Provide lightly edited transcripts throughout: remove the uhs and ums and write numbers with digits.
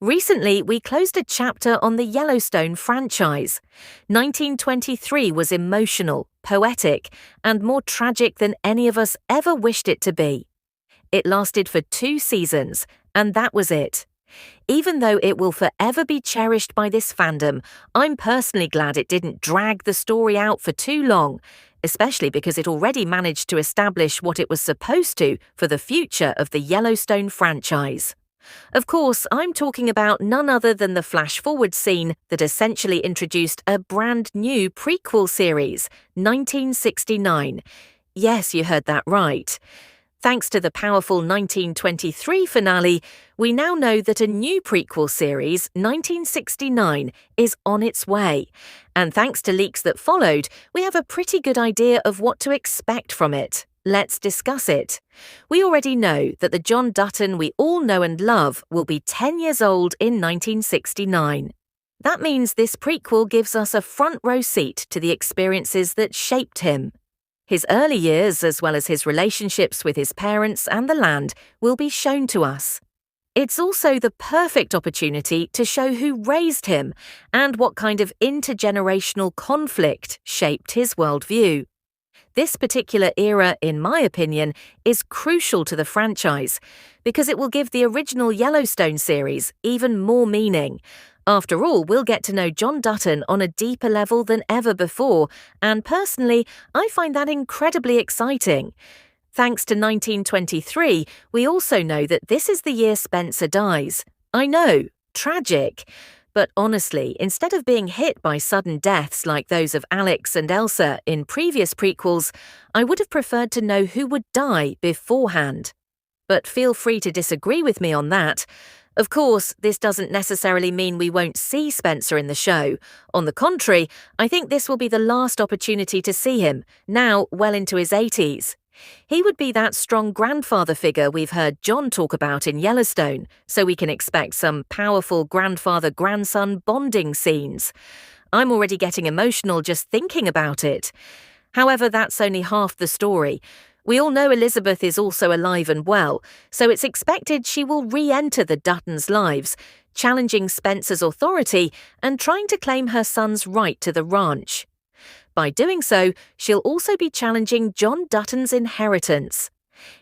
Recently, we closed a chapter on the Yellowstone franchise. 1923 was emotional, poetic, and more tragic than any of us ever wished it to be. It lasted for 2 seasons, and that was it. Even though it will forever be cherished by this fandom, I'm personally glad it didn't drag the story out for too long, especially because it already managed to establish what it was supposed to for the future of the Yellowstone franchise. Of course, I'm talking about none other than the flash-forward scene that essentially introduced a brand new prequel series, 1969. Yes, you heard that right. Thanks to the powerful 1923 finale, we now know that a new prequel series, 1969, is on its way. And thanks to leaks that followed, we have a pretty good idea of what to expect from it. Let's discuss it. We already know that the John Dutton we all know and love will be 10 years old in 1969. That means this prequel gives us a front-row seat to the experiences that shaped him. His early years, as well as his relationships with his parents and the land, will be shown to us. It's also the perfect opportunity to show who raised him and what kind of intergenerational conflict shaped his worldview. This particular era, in my opinion, is crucial to the franchise because it will give the original Yellowstone series even more meaning. After all, we'll get to know John Dutton on a deeper level than ever before, and personally, I find that incredibly exciting. Thanks to 1923, we also know that this is the year Spencer dies. I know, tragic. But honestly, instead of being hit by sudden deaths like those of Alex and Elsa in previous prequels, I would have preferred to know who would die beforehand. But feel free to disagree with me on that. Of course, this doesn't necessarily mean we won't see Spencer in the show. On the contrary, I think this will be the last opportunity to see him, now well into his 80s. He would be that strong grandfather figure we've heard John talk about in Yellowstone, so we can expect some powerful grandfather-grandson bonding scenes. I'm already getting emotional just thinking about it. However, that's only half the story. We all know Elizabeth is also alive and well, so it's expected she will re-enter the Duttons' lives, challenging Spencer's authority and trying to claim her son's right to the ranch. By doing so, she'll also be challenging John Dutton's inheritance.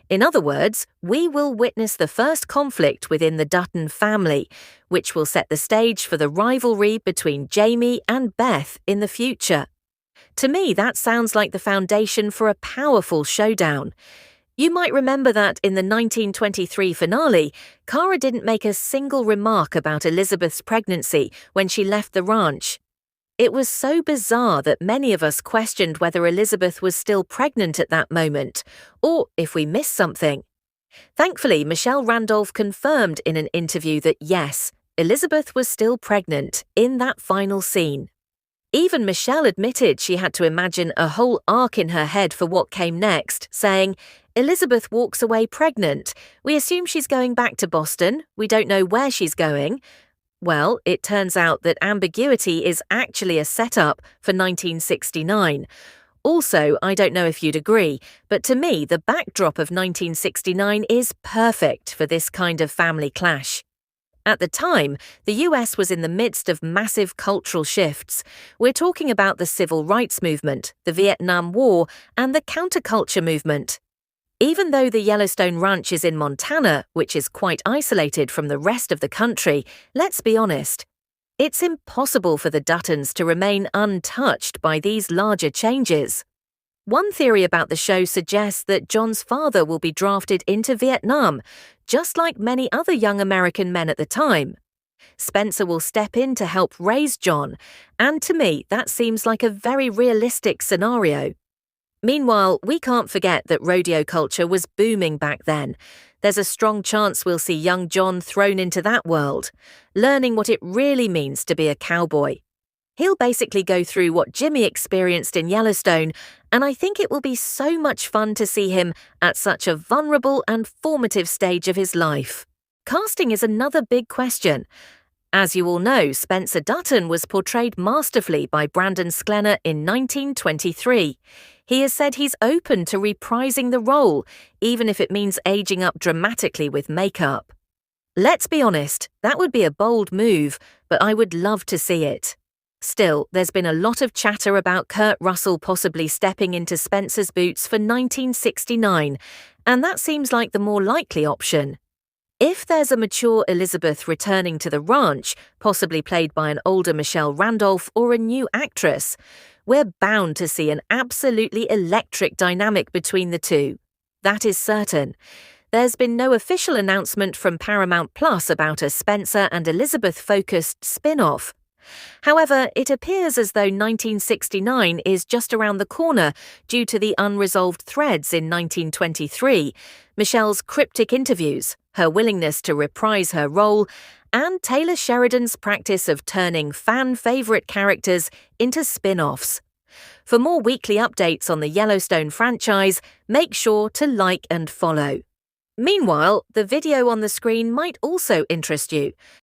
In other words, we will witness the first conflict within the Dutton family, which will set the stage for the rivalry between Jamie and Beth in the future. To me, that sounds like the foundation for a powerful showdown. You might remember that in the 1923 finale, Kara didn't make a single remark about Elizabeth's pregnancy when she left the ranch. It was so bizarre that many of us questioned whether Elizabeth was still pregnant at that moment, or if we missed something. Thankfully, Michelle Randolph confirmed in an interview that yes, Elizabeth was still pregnant in that final scene. Even Michelle admitted she had to imagine a whole arc in her head for what came next, saying, "Elizabeth walks away pregnant. We assume she's going back to Boston. We don't know where she's going." Well, it turns out that ambiguity is actually a setup for 1969. Also, I don't know if you'd agree, but to me, the backdrop of 1969 is perfect for this kind of family clash. At the time, the US was in the midst of massive cultural shifts. We're talking about the civil rights movement, the Vietnam War, and the counterculture movement. Even though the Yellowstone Ranch is in Montana, which is quite isolated from the rest of the country, let's be honest, it's impossible for the Duttons to remain untouched by these larger changes. One theory about the show suggests that John's father will be drafted into Vietnam, just like many other young American men at the time. Spencer will step in to help raise John, and to me, that seems like a very realistic scenario. Meanwhile, we can't forget that rodeo culture was booming back then. There's a strong chance we'll see young John thrown into that world, learning what it really means to be a cowboy. He'll basically go through what Jimmy experienced in Yellowstone, and I think it will be so much fun to see him at such a vulnerable and formative stage of his life. Casting is another big question. As you all know, Spencer Dutton was portrayed masterfully by Brandon Sklenner in 1923. He has said he's open to reprising the role, even if it means aging up dramatically with makeup. Let's be honest, that would be a bold move, but I would love to see it. Still, there's been a lot of chatter about Kurt Russell possibly stepping into Spencer's boots for 1969, and that seems like the more likely option. If there's a mature Elizabeth returning to the ranch, possibly played by an older Michelle Randolph or a new actress, we're bound to see an absolutely electric dynamic between the two. That is certain. There's been no official announcement from Paramount Plus about a Spencer and Elizabeth-focused spin-off. However, it appears as though 1969 is just around the corner due to the unresolved threads in 1923, Michelle's cryptic interviews, her willingness to reprise her role, and Taylor Sheridan's practice of turning fan-favorite characters into spin-offs. For more weekly updates on the Yellowstone franchise, make sure to like and follow. Meanwhile, the video on the screen might also interest you.